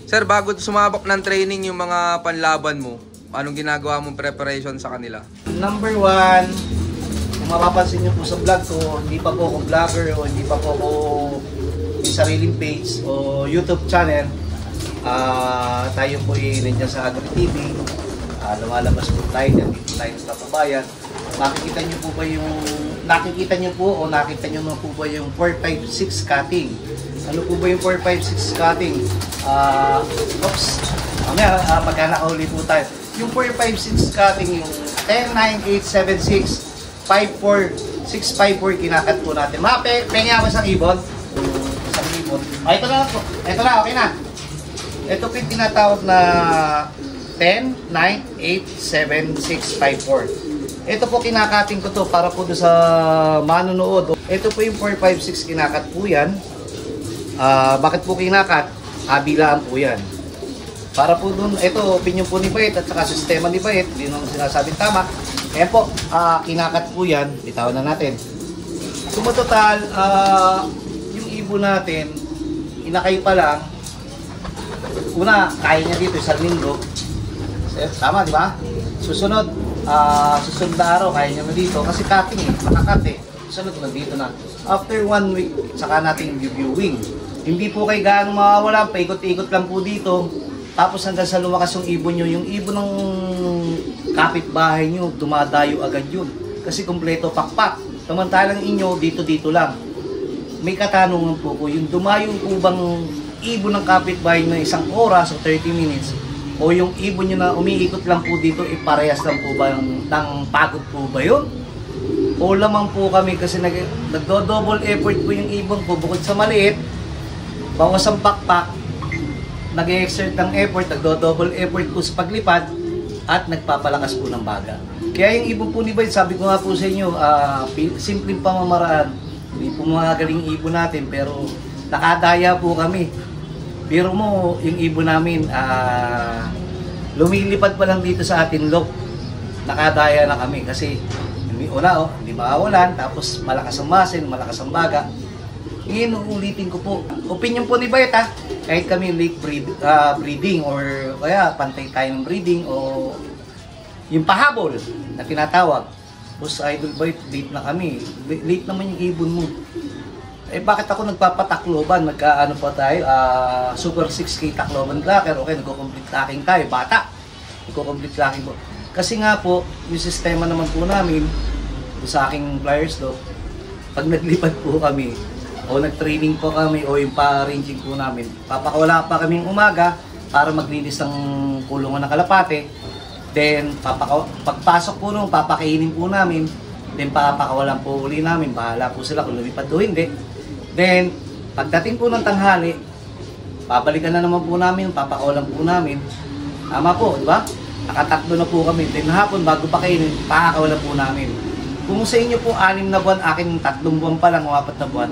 Sir, bago sumabak ng training yung mga panlaban mo, anong ginagawa mong preparation sa kanila? Number one, kung mapapansin nyo po sa vlog ko, hindi pa po ako vlogger o hindi pa po ako may sariling page o YouTube channel. Tayo po nandiyan sa Agri TV. Lumalabas po tayo, nandito tayo sa Tapabayan. Nakikita nyo po ba yung 456 cutting? Ano po ba yung 456 cutting? Mamaya pagka nakahuli po tayo. Yung 456 cutting, yung 109876 54654 kinakat po natin. Pengi ako isang ibon. Isang ibon. Ito na po. Ito na, okay na. Ito po yung tinatawag na 10987654. Ito po kinakating ko to para po sa manonood. Ito po yung 456 kinakat po yan. Bakit po kinakat? Bilaan po yan. Para po dun, ito opinion po ni Bayet at saka sistema ni Bayet, hindi naman sinasabing tama. Kaya po, kinakat po yan, bitawan na natin. Sumatotal, yung ibon natin, inakay pa lang, una, kaya niya dito isang linggo. Tama, di ba? Susunod na araw, kaya niya na dito. Kasi cutting nakakat Susunod na dito na. After 1 week, saka natin reviewing. Hindi po kayo gaano mawawala, paikot-ikot lang po dito. Tapos hanggang sa lumakas yung ibon nyo, yung ibon ng kapitbahay nyo, dumadayo agad yun. Kasi kumpleto pakpak. Samantalang inyo, dito-dito lang. May katanungan po ko, yung dumayo po bang ibon ng kapitbahay nyo isang oras o 30 minutes, o yung ibon nyo na umiikot lang po dito, parehas lang po ba ng pagod po ba yun? O lamang po kami kasi nagdo-double effort po yung ibon po bukod sa maliit, bawas ang pakpak, nag-exert ng effort, nagdo-double effort po sa paglipad, at nagpapalakas po ng baga. Kaya yung ibon po ni Bay, sabi ko nga po sa inyo, simpleng pamamaraan, hindi po mga galing ibon natin, pero nakadaya po kami. Pero mo, yung ibon namin, lumilipad pa lang dito sa atin lok. Nakadaya na kami kasi hindi makawalan, tapos malakas ang masin, malakas ang baga. Ngayon, ulitin ko po. Opinion po ni Bayet kahit kami late breeding or kaya pantay tayo ng breeding o yung pahabol na tinatawag. Boss Idol Bayet, late na kami. Late naman yung ibon mo. Bakit ako nagpapatakloban? Nagkaano pa tayo? Super 6K takloban tracker. Okay, nagko-complete tracking tayo. Bata. Nagko-complete tracking po. Kasi nga po, yung sistema naman po namin, sa aking flyers do, pag naglipad po kami, o nag-training po kami, o yung pa-ranging po namin, papakawala pa kaming umaga para maglinis ng kulungan ng kalapate. Then, pagpasok po nung, papakainin po namin. Then, papakawalan po uli namin. Bahala po sila kung lumipad o hindi. Then, pagdating po ng tanghali, babalikan na naman po namin, papakawalan po namin. Tama po, di ba? Nakatakbo na po kami. Then, hapon, bago pa kainin, pakakawalan po namin. Kung sa inyo po 6 na buwan, akin 3 buwan pa lang o 4 na buwan.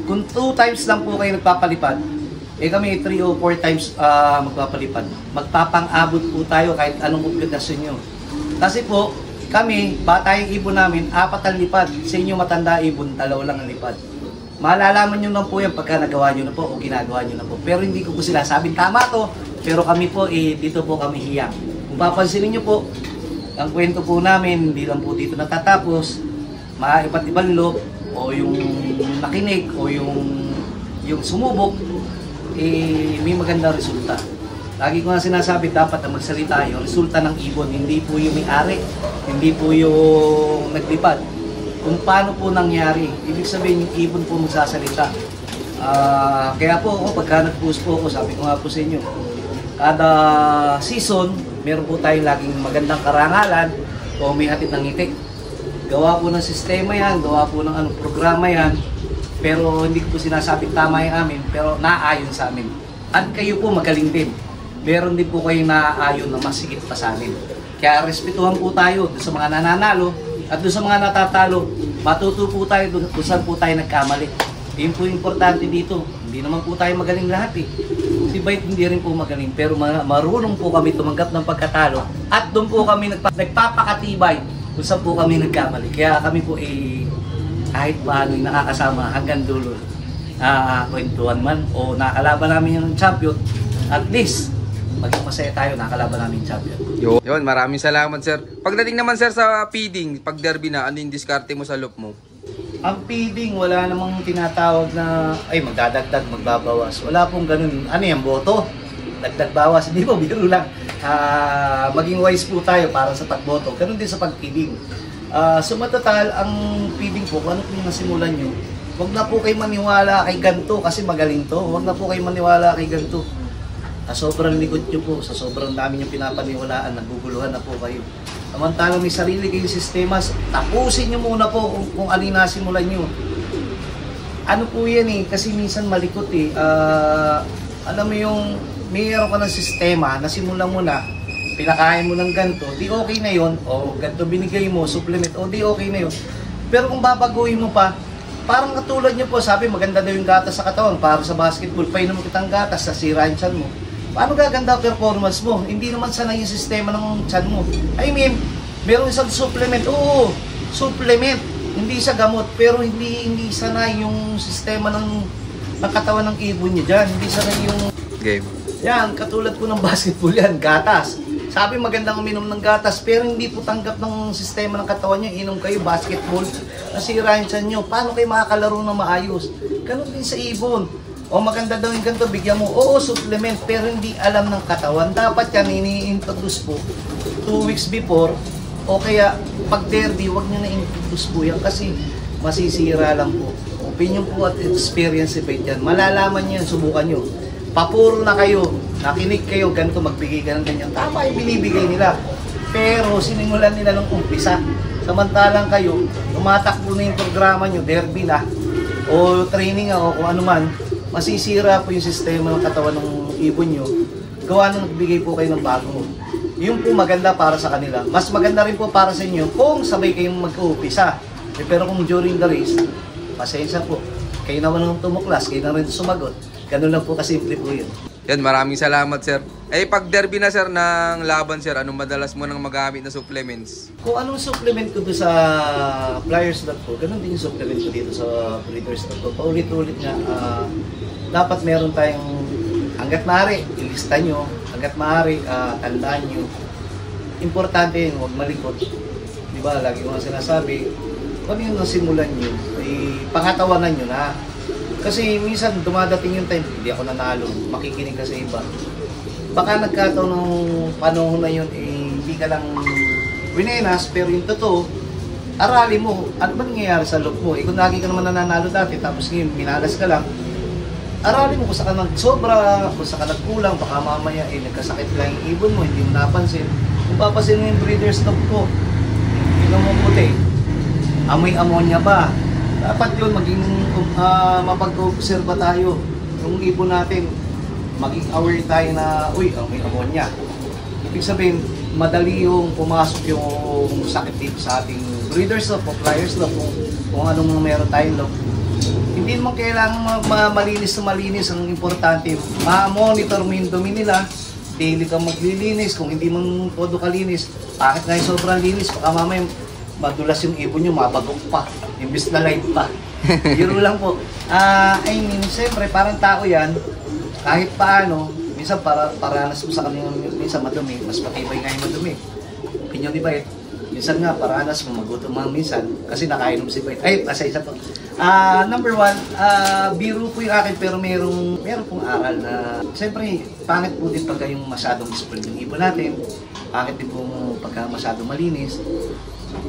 Kung 2 times lang po kayo nagpapalipad, kami 3 o 4 times magpapalipad. Magpapang-abot po tayo kahit anong obligasyon nyo. Kasi po, kami, bata yung ibon namin, 4 ang lipad. Sa inyo matanda ibon, 2 lang ang lipad. Malalaman nyo lang po yan pagka nagawa nyo na po o ginagawa nyo na po. Pero hindi ko po sila sabing tama to, pero kami po, dito po kami hiyang. Kung papansinin nyo po, ang kwento po namin, hindi lang po dito natatapos. Iba't ibang loop, o yung nakinig, o yung sumubok, may magandang resulta. Lagi ko nga sinasabi, dapat na magsalita yung resulta ng ibon, hindi po yung may-ari, hindi po yung naglipad. Kung paano po nangyari, ibig sabihin yung ibon po magsasalita. Kaya po ako, pagka nag-post po ako, sabi ko nga po sa inyo, kada season, meron po tayong laging magandang karangalan o may hatid ng itik. Gawa po ng sistema yan, gawa po ng programa yan, pero hindi ko po sinasabing tama yung amin, pero naaayon sa amin. At kayo po magaling din. Meron din po kayong naaayon na masigit pa sa amin. Kaya respetuhan po tayo doon sa mga nananalo at doon sa mga natatalo. Matuto po tayo doon kung saan po tayo nagkamali. Yun po importante dito. Hindi naman po tayo magaling lahat Si Bayet hindi rin po magaling, pero marunong po kami tumanggap ng pagkatalo at doon po kami nagpapakatibay kung saan po kami nagkamali. Kaya kami po kahit paano nakakasama hanggang dulo. Kwentuhan man o nakalaban namin yung champion, at least maging masaya tayo, nakalaban namin yung champion. Yun, maraming salamat sir. Pagdating naman sir sa feeding, pag derby na, ano yung diskarte mo sa loop mo? Ang feeding, wala namang tinatawag na, ay magdadagdag, magbabawas. Wala pong ganun. Ano yan, boto? Dagdag bawas. Hindi po, biro lang. Maging wise po tayo para sa pagboto. Ganun din sa pag-feeding. So matotal, ang feeding po, kung ano po yung nasimulan nyo, huwag na po kayo maniwala kay ganito kasi magaling to. Huwag na po kayo maniwala kay ganito. Sa sobrang likod nyo po, sa sobrang dami nyo pinapaniwalaan, naguguluhan na po kayo. Samantalang may sarili kayong sistema, tapusin nyo muna po kung alin nasimulan nyo. Ano po yan eh, kasi minsan malikot eh. Alam mo yung mayroon ka ng sistema, nasimulan mo na, pinakain mo ng ganito, di okay na yun, o ganito binigay mo, supplement, o di okay na yun. Pero kung babaguhin mo pa, parang katulad nyo po, sabi maganda daw yung gatas sa katawan, para sa basketball, painom kitang gatas, nasira yung tiyan mo. Paano gaganda ang performance mo? Hindi naman sanay yung sistema ng tiyan mo. I mean, meron isang supplement, oo, supplement, hindi siya gamot, pero hindi sanay yung sistema ng katawan ng ibon niya dyan, hindi sanay yung... Game. Yan, katulad po ng basketball yan, gatas. Sabi magandang uminom ng gatas, pero hindi po tanggap ng sistema ng katawan niyo, inom kayo basketball, nasira yung tiyan nyo, paano kayo makakalaro na maayos? Ganun din sa ibon. O maganda daw yung ganito, bigyan mo, oo, supplement, pero hindi alam ng katawan. Dapat yan, ini-introduce po 2 weeks before, o kaya pag derby, huwag nyo na-introduce po yan kasi masisira lang po. Opinion po at experience debate yan. Malalaman nyo yan, subukan nyo. Papuro na kayo, nakinig kayo, ganito magbigay ka ng ganyan. Tama yung binibigay nila. Pero sinimulan nila nung umpisa. Samantalang kayo, tumatakbo na yung programa nyo, derby na, o training o kung ano man, masisira po yung sistema ng katawan ng ibon nyo. Gawa na nagbigay po kayo ng bago. Yung po maganda para sa kanila. Mas maganda rin po para sa inyo kung sabay kayong mag-uumpisa. Pero kung during the race, pasensya po. Kayo naman ang tumuklas, kayo na rin sumagot. Ganun lang po kasimple po yun. Yan, maraming salamat sir. Eh, pag derby na sir ng laban sir, anong madalas mo nang magamit na supplements? Kung anong supplement ko doon sa Flyers Lab ko, ganun din yung supplement ko dito sa Breeders Lab ko. Paulit-ulit nga, dapat meron tayong hanggat maaari, ilista nyo, hanggat maaari, tandaan nyo. Importante yun, huwag malikot. Di ba, lagi ko nga sinasabi, kung yung nasimulan nyo, ay pangatawanan nyo na. Kasi minsan dumadating yung time, hindi ako nanalo, makikinig ka sa iba. Baka nagkataon ng panahon na yun, hindi ka lang winenas, pero yung totoo, arali mo, ano ba nangyayari sa loob mo? Kung lagi ka naman nananalo dati, tapos ngayon, minalas ka lang, arali mo kung saan ka nagsobra, kung saan ka nagkulang, baka mamaya, nagkasakit lang yung ibon mo, hindi mo napansin. Kung papasin mo yung breeder's dog ko, hindi mo puti, amoy ammonia ba? Dapat yun, maging mapag-observa tayo. Yung ibon natin, maging aware tayo na, uy, may ammonia. Ibig sabihin, madali yung pumasok yung sakit dito sa ating breeders lab o flyers lab kung anong meron tayong lab. Hindi naman kailangan malinis na malinis. Ang importante, ma-monitor mo yung dumi nila. Daily kang maglilinis. Kung hindi mo todo kalinis, bakit nga yung sobrang linis? Baka mamaya madulas yung ibon nyo, mabagok pa. Imbis na light pa. Biro lang po. I mean, siyempre, parang tao yan. Kahit paano, minsan paranas mo sa kanya, minsan madumi. Mas matibay nga yung madumi. Opinion ni Bayet. Minsan nga, paranas mo, magutom mo minsan. Kasi nakainom si Bayet. Ay, pasaysa po. Number 1, biro po yung akin, pero meron pong aral na, siyempre, pangit po din pagka yung masyadong discipline yung ibon natin. Pangit din po pagka masyadong malinis.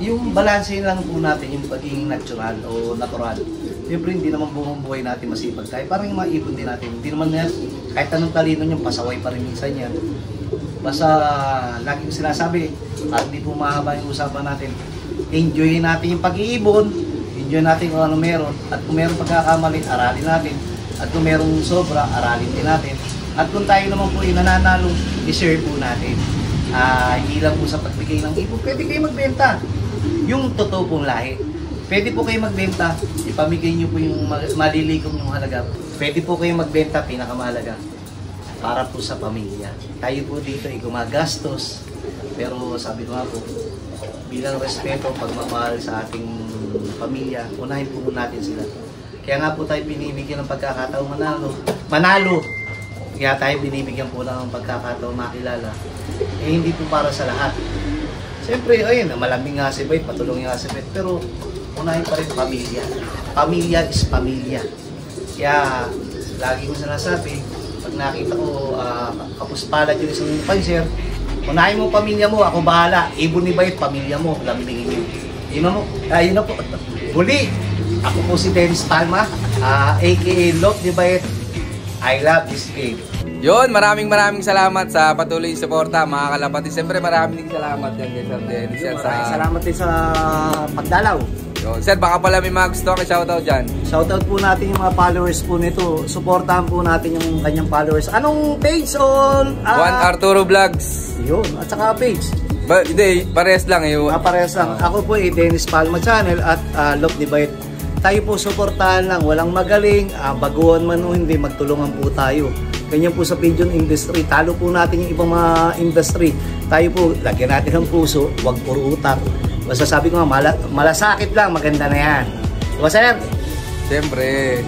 Yung balanse lang po natin yung pagiging natural o natural. Siyempre hindi naman buong buhay natin masipag tayo. Parang yung mga ibon din natin. Hindi naman yan, kahit anong talino nyo, pasaway pa rin minsan yan. Basta lagi yung sinasabi, at hindi po mahaba yung usapan natin. Enjoy natin yung pag-iibon, enjoy natin kung ano meron. At kung meron pagkakamali, aralin natin. At kung merong sobra, aralin din natin. At kung tayo naman po yung nananalo, i-share po natin. Hindi lang po sa pagbigay ng ibon, pwede kayo magbenta. Yung totoo pong lahi. Pwede po kayo magbenta, ipamigay nyo po yung malilikom yung halaga. Pwede po kayo magbenta, pinakamahalaga, para po sa pamilya. Tayo po dito ay gumagastos, pero sabi ko nga po, bilang respeto, pagmamahal sa ating pamilya, unahin po natin sila. Kaya nga po tayo binibigyan ng pagkakataong manalo. Kaya tayo binibigyan po ng pagkakataon makilala. Eh hindi po para sa lahat. Siyempre, ayun, malamig nga si Bayt, patulong nga si Bayt. Pero unahin pa rin pamilya. Pamilya is pamilya. Kaya lagi ko sinasabi, pag nakita ko kapuspalad yung isang panser, unahin mo pamilya mo, ako bahala. Ibon ni Bayt, pamilya mo, lambingin yun. Yun na po. Huli, ako po si Dennis Palma, aka Love ni Bayt. I love this game. Yun, maraming salamat sa patuloy suporta mga kalapati. Siyempre maraming salamat yan kay Sir Dennis. Maraming salamat din sa pagdalaw. Yun. Sir, baka pala may mga gusto kang shoutout dyan. Shoutout po natin yung mga followers po nito. Suportahan po natin yung kanyang followers. Anong page on? Juan Arturo Vlogs. Yun, at saka page. Hindi, parehas lang eh. Parehas lang. Ako po Dennis Palma Channel at Love ni Bayt. Tayo po suportahan lang. Walang magaling. Baguhan man o hindi, magtulungan po tayo. Ganyan po sa pigeon industry. Talo po natin yung ibang mga industry. Tayo po, lagyan natin ng puso. Huwag puro utak. Basta sabi ko nga, malasakit lang. Maganda na yan. Diba, sir? Siyempre.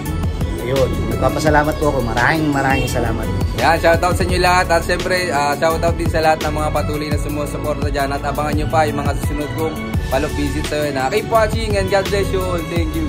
Ayun. Nagpapasalamat po ako. Maraming salamat. Yan, shoutout sa inyo lahat. At siyempre, shoutout din sa lahat ng mga patuloy na sumusuporta dyan. At abangan nyo pa yung mga susunod kong follow visit sa yun. Keep watching and God bless you all. Thank you.